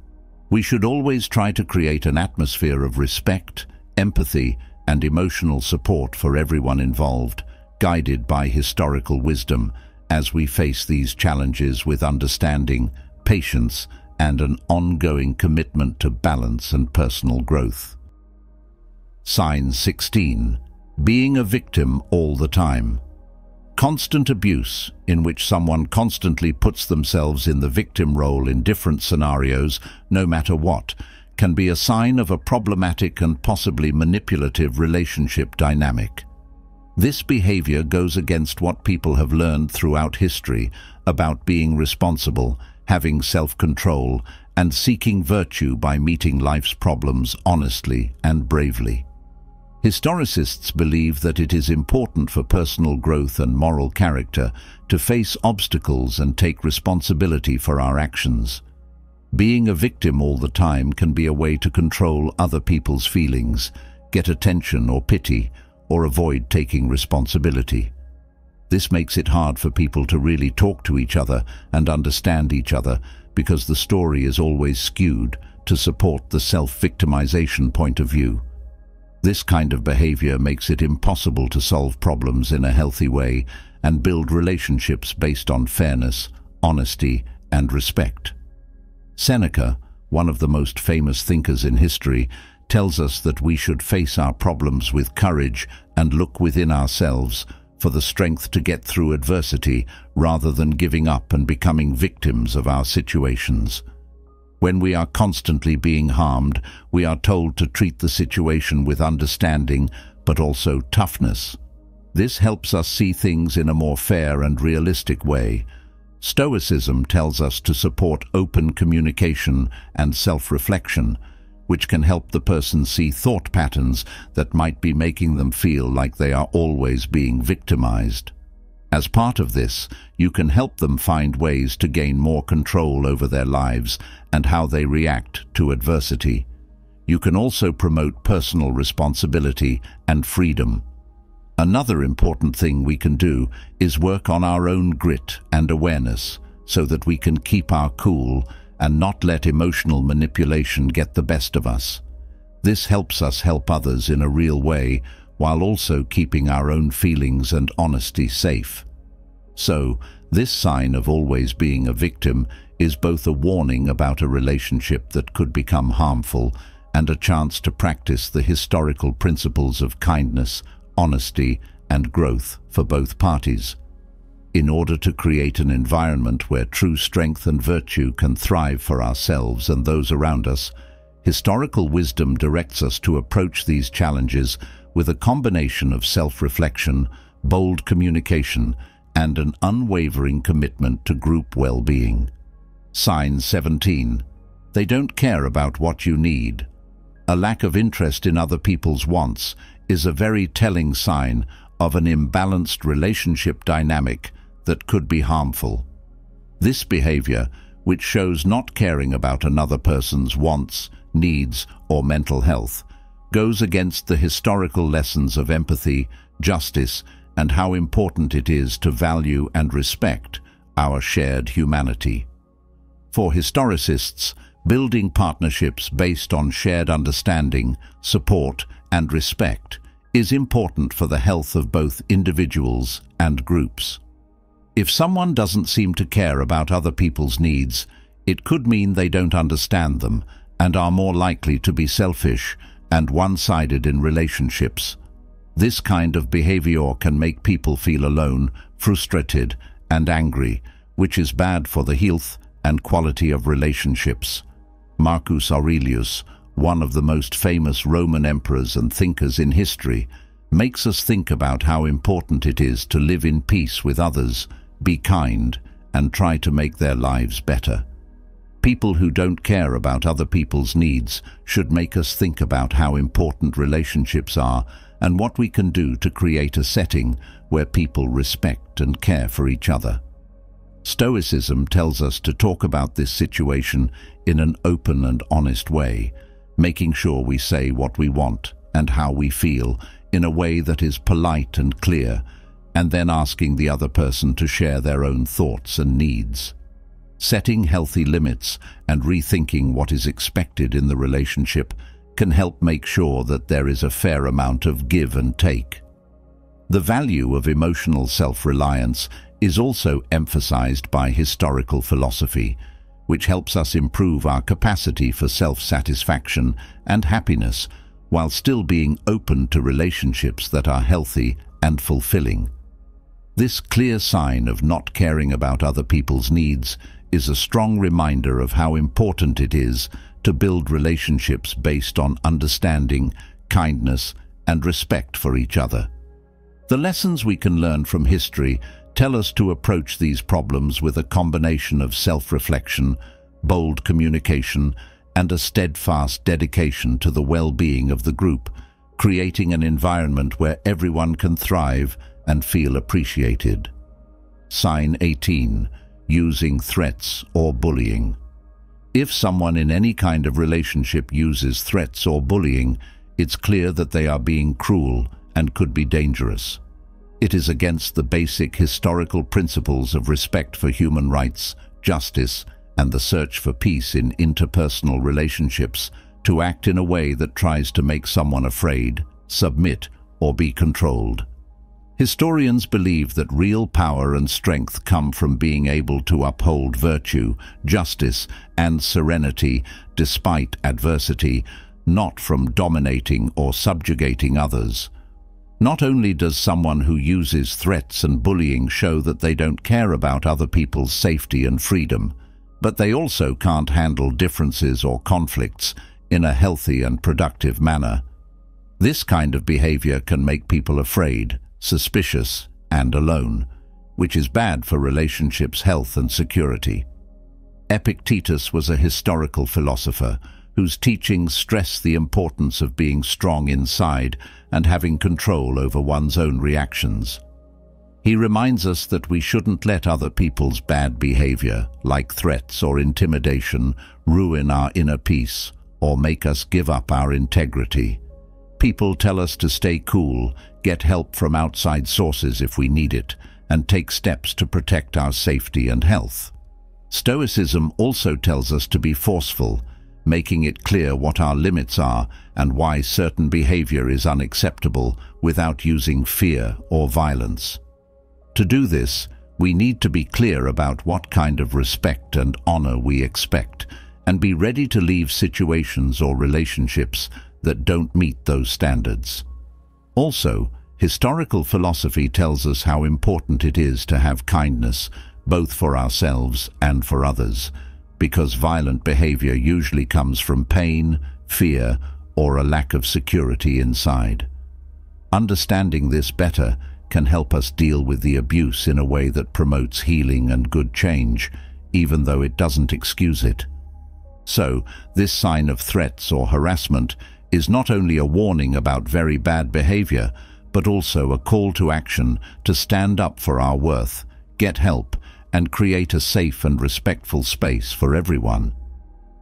We should always try to create an atmosphere of respect, empathy, and emotional support for everyone involved, guided by historical wisdom, as we face these challenges with understanding, patience, and an ongoing commitment to balance and personal growth. Sign 16. Being a victim all the time. Constant abuse, in which someone constantly puts themselves in the victim role in different scenarios, no matter what, can be a sign of a problematic and possibly manipulative relationship dynamic. This behavior goes against what people have learned throughout history about being responsible, having self-control, and seeking virtue by meeting life's problems honestly and bravely. Historicists believe that it is important for personal growth and moral character to face obstacles and take responsibility for our actions. Being a victim all the time can be a way to control other people's feelings, get attention or pity, or avoid taking responsibility. This makes it hard for people to really talk to each other and understand each other because the story is always skewed to support the self-victimization point of view. This kind of behavior makes it impossible to solve problems in a healthy way and build relationships based on fairness, honesty, and respect. Seneca, one of the most famous thinkers in history, tells us that we should face our problems with courage and look within ourselves for the strength to get through adversity rather than giving up and becoming victims of our situations. When we are constantly being harmed, we are told to treat the situation with understanding, but also toughness. This helps us see things in a more fair and realistic way. Stoicism tells us to support open communication and self-reflection, which can help the person see thought patterns that might be making them feel like they are always being victimized. As part of this, you can help them find ways to gain more control over their lives and how they react to adversity. You can also promote personal responsibility and freedom. Another important thing we can do is work on our own grit and awareness so that we can keep our cool and not let emotional manipulation get the best of us. This helps us help others in a real way while also keeping our own feelings and honesty safe. So, this sign of always being a victim is both a warning about a relationship that could become harmful and a chance to practice the historical principles of kindness, honesty, and growth for both parties. In order to create an environment where true strength and virtue can thrive for ourselves and those around us, historical wisdom directs us to approach these challenges with a combination of self-reflection, bold communication, and an unwavering commitment to group well-being. Sign 17. They don't care about what you need. A lack of interest in other people's wants is a very telling sign of an imbalanced relationship dynamic that could be harmful. This behavior, which shows not caring about another person's wants, needs, or mental health, goes against the historical lessons of empathy, justice, and how important it is to value and respect our shared humanity. For historicists, building partnerships based on shared understanding, support, and respect is important for the health of both individuals and groups. If someone doesn't seem to care about other people's needs, it could mean they don't understand them and are more likely to be selfish and one-sided in relationships. This kind of behavior can make people feel alone, frustrated, and angry, which is bad for the health and quality of relationships. Marcus Aurelius, one of the most famous Roman emperors and thinkers in history, makes us think about how important it is to live in peace with others, be kind, and try to make their lives better. People who don't care about other people's needs should make us think about how important relationships are and what we can do to create a setting where people respect and care for each other. Stoicism tells us to talk about this situation in an open and honest way, making sure we say what we want and how we feel in a way that is polite and clear, and then asking the other person to share their own thoughts and needs. Setting healthy limits and rethinking what is expected in the relationship can help make sure that there is a fair amount of give and take. The value of emotional self-reliance is also emphasized by historical philosophy, which helps us improve our capacity for self-satisfaction and happiness while still being open to relationships that are healthy and fulfilling. This clear sign of not caring about other people's needs is a strong reminder of how important it is to build relationships based on understanding, kindness, and respect for each other. The lessons we can learn from history tell us to approach these problems with a combination of self-reflection, bold communication, and a steadfast dedication to the well-being of the group, creating an environment where everyone can thrive and feel appreciated. Sign 18. Using threats or bullying. If someone in any kind of relationship uses threats or bullying, it's clear that they are being cruel and could be dangerous. It is against the basic historical principles of respect for human rights, justice, and the search for peace in interpersonal relationships to act in a way that tries to make someone afraid, submit, or be controlled. Historians believe that real power and strength come from being able to uphold virtue, justice, and serenity despite adversity, not from dominating or subjugating others. Not only does someone who uses threats and bullying show that they don't care about other people's safety and freedom, but they also can't handle differences or conflicts in a healthy and productive manner. This kind of behavior can make people afraid, suspicious, and alone, which is bad for relationships' health and security. Epictetus was a historical philosopher whose teachings stress the importance of being strong inside and having control over one's own reactions. He reminds us that we shouldn't let other people's bad behavior, like threats or intimidation, ruin our inner peace or make us give up our integrity. People tell us to stay cool, get help from outside sources if we need it, and take steps to protect our safety and health. Stoicism also tells us to be forceful, making it clear what our limits are and why certain behavior is unacceptable without using fear or violence. To do this, we need to be clear about what kind of respect and honor we expect, and be ready to leave situations or relationships that don't meet those standards. Also, historical philosophy tells us how important it is to have kindness, both for ourselves and for others, because violent behavior usually comes from pain, fear, or a lack of security inside. Understanding this better can help us deal with the abuse in a way that promotes healing and good change, even though it doesn't excuse it. So, this sign of threats or harassment is not only a warning about very bad behavior, but also a call to action to stand up for our worth, get help, and create a safe and respectful space for everyone.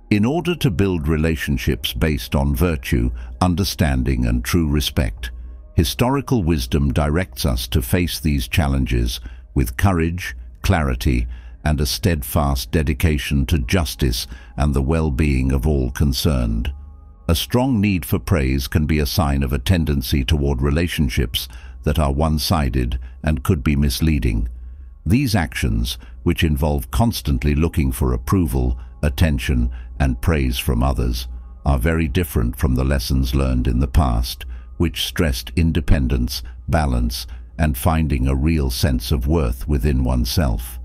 In order to build relationships based on virtue, understanding, and true respect, historical wisdom directs us to face these challenges with courage, clarity, and a steadfast dedication to justice and the well-being of all concerned. A strong need for praise can be a sign of a tendency toward relationships that are one-sided and could be misleading. These actions, which involve constantly looking for approval, attention, and praise from others, are very different from the lessons learned in the past, which stressed independence, balance, and finding a real sense of worth within oneself.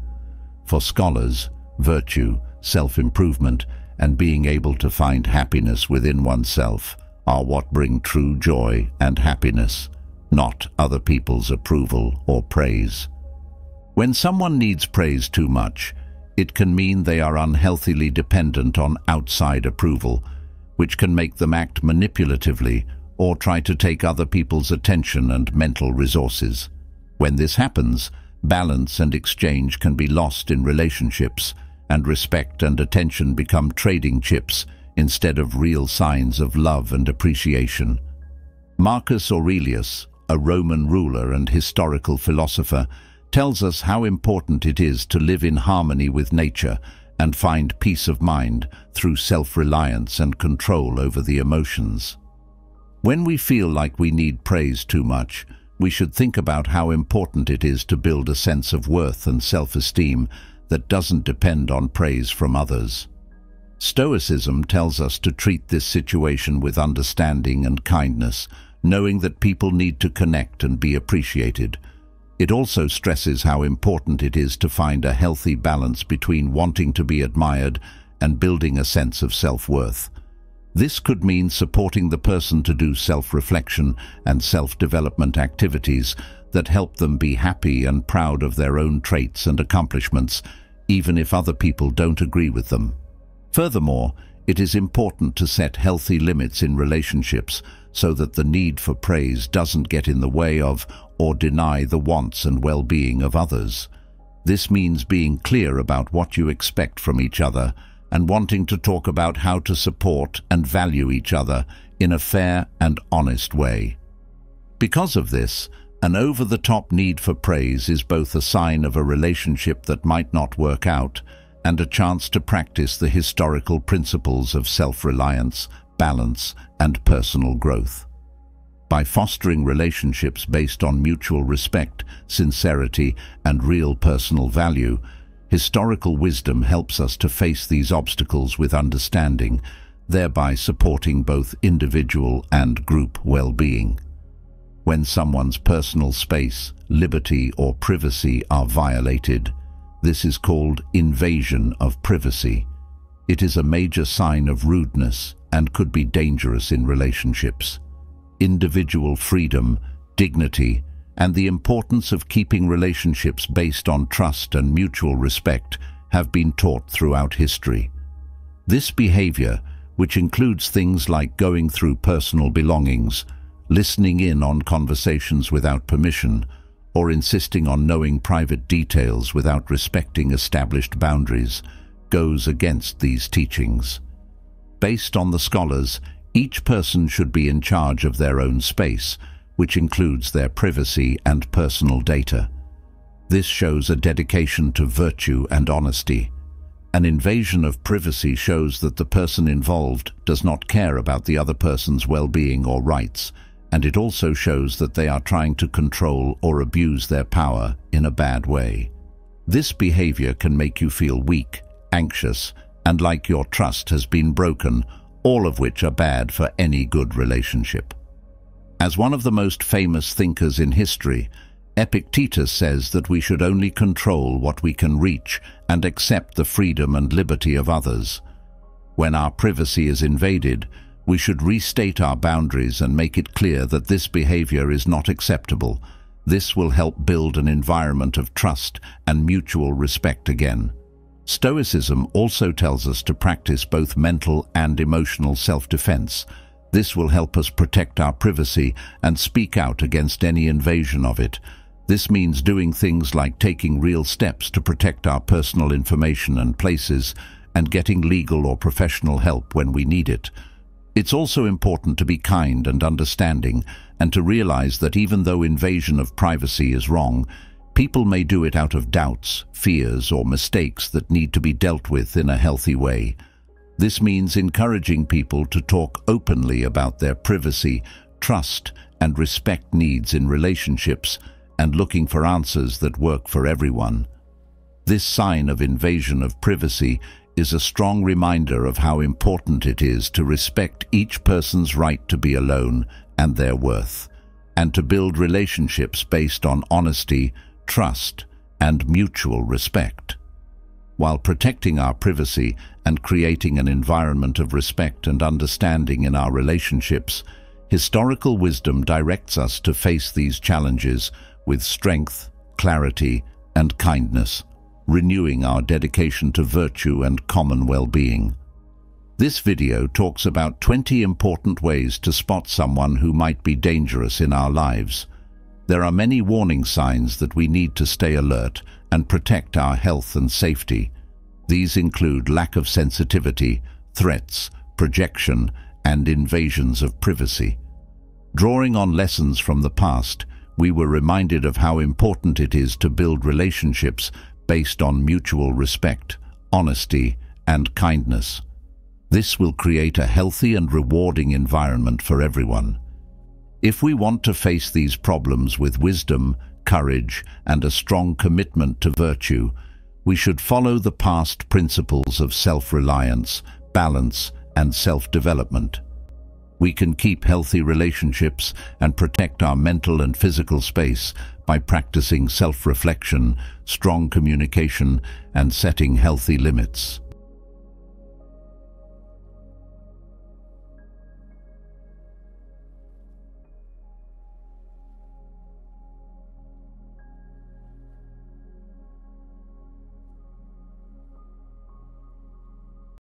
For scholars, virtue, self-improvement, and being able to find happiness within oneself are what bring true joy and happiness, not other people's approval or praise. When someone needs praise too much, it can mean they are unhealthily dependent on outside approval, which can make them act manipulatively or try to take other people's attention and mental resources. When this happens, balance and exchange can be lost in relationships, and respect and attention become trading chips instead of real signs of love and appreciation. Marcus Aurelius, a Roman ruler and historical philosopher, tells us how important it is to live in harmony with nature and find peace of mind through self-reliance and control over the emotions. When we feel like we need praise too much, we should think about how important it is to build a sense of worth and self-esteem that doesn't depend on praise from others. Stoicism tells us to treat this situation with understanding and kindness, knowing that people need to connect and be appreciated. It also stresses how important it is to find a healthy balance between wanting to be admired and building a sense of self-worth. This could mean supporting the person to do self-reflection and self-development activities that help them be happy and proud of their own traits and accomplishments, even if other people don't agree with them. Furthermore, it is important to set healthy limits in relationships so that the need for praise doesn't get in the way of or deny the wants and well-being of others. This means being clear about what you expect from each other and wanting to talk about how to support and value each other in a fair and honest way. Because of this, an over-the-top need for praise is both a sign of a relationship that might not work out and a chance to practice the historical principles of self-reliance, balance, and personal growth. By fostering relationships based on mutual respect, sincerity, and real personal value, historical wisdom helps us to face these obstacles with understanding, thereby supporting both individual and group well-being. When someone's personal space, liberty, or privacy are violated, this is called invasion of privacy. It is a major sign of rudeness and could be dangerous in relationships. Individual freedom, dignity, and the importance of keeping relationships based on trust and mutual respect have been taught throughout history. This behavior, which includes things like going through personal belongings, listening in on conversations without permission, or insisting on knowing private details without respecting established boundaries, goes against these teachings. Based on the scholars, each person should be in charge of their own space, which includes their privacy and personal data. This shows a dedication to virtue and honesty. An invasion of privacy shows that the person involved does not care about the other person's well-being or rights, and it also shows that they are trying to control or abuse their power in a bad way. This behavior can make you feel weak, anxious, and like your trust has been broken, all of which are bad for any good relationship. As one of the most famous thinkers in history, Epictetus says that we should only control what we can reach and accept the freedom and liberty of others. When our privacy is invaded, we should restate our boundaries and make it clear that this behavior is not acceptable. This will help build an environment of trust and mutual respect again. Stoicism also tells us to practice both mental and emotional self-defense. This will help us protect our privacy and speak out against any invasion of it. This means doing things like taking real steps to protect our personal information and places, and getting legal or professional help when we need it. It's also important to be kind and understanding, and to realize that even though invasion of privacy is wrong, people may do it out of doubts, fears, or mistakes that need to be dealt with in a healthy way. This means encouraging people to talk openly about their privacy, trust, and respect needs in relationships, and looking for answers that work for everyone. This sign of invasion of privacy is a strong reminder of how important it is to respect each person's right to be alone and their worth, and to build relationships based on honesty, trust, and mutual respect. While protecting our privacy and creating an environment of respect and understanding in our relationships, historical wisdom directs us to face these challenges with strength, clarity, and kindness, renewing our dedication to virtue and common well-being. This video talks about 20 important ways to spot someone who might be dangerous in our lives. There are many warning signs that we need to stay alert and protect our health and safety. These include lack of sensitivity, threats, projection, and invasions of privacy. Drawing on lessons from the past, we were reminded of how important it is to build relationships based on mutual respect, honesty, and kindness. This will create a healthy and rewarding environment for everyone. If we want to face these problems with wisdom, courage, and a strong commitment to virtue, we should follow the past principles of self-reliance, balance, and self-development. We can keep healthy relationships and protect our mental and physical space by practicing self-reflection, strong communication, and setting healthy limits.